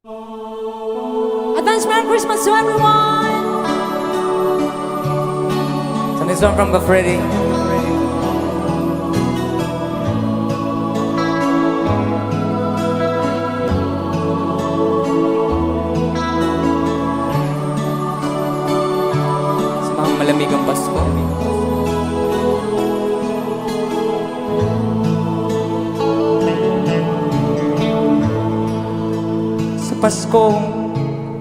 Advance Merry Christmas to everyone! Sing this song from Freddy. Sa mga malamig ang Pasko. Sa Paskong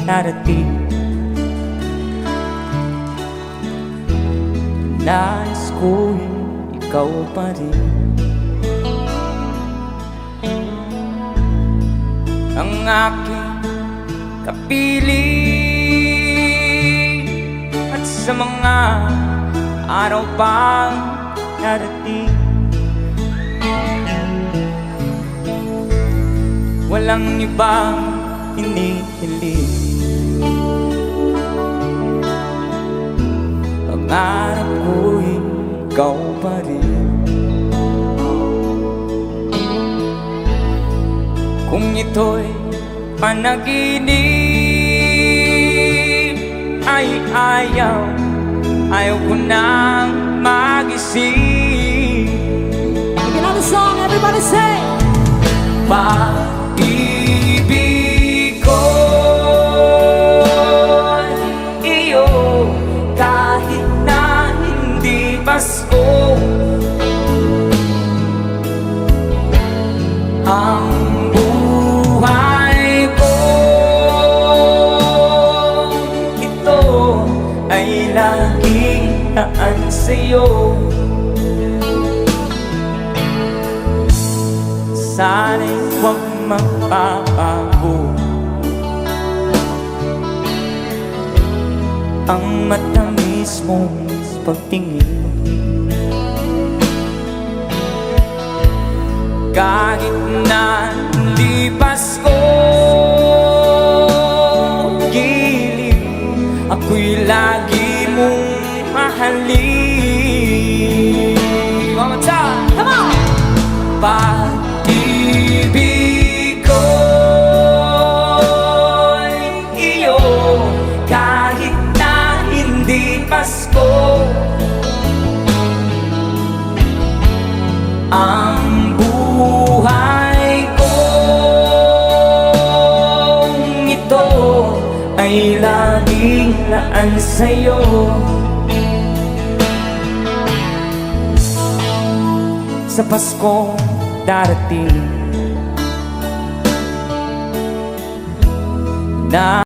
darating, nais ko'y ikaw pa rin ang aking kapiling. At sa mga araw pang darating, walang ibang hinihiling. Pangarap ko'y ikaw pa rin. Kung ito'y panaginip, ay ayaw ko nang magising. Sing another song, everybody say! Pag-ibig ko iyo, kahit na hindi Pasko, ang buhay ko ito ay laging naan sa'yo. Sana'y huwag magbabago ang matamis mong pagtingin. Kahit na hindi Pasko, giliw, ako'y lagi mong mahalin. One more time! Come on! Pag-ibig ko iyo, kahit na hindi Pasko, ang buhay ko ito ay laging naan sa'yo. Sa Paskong darating, na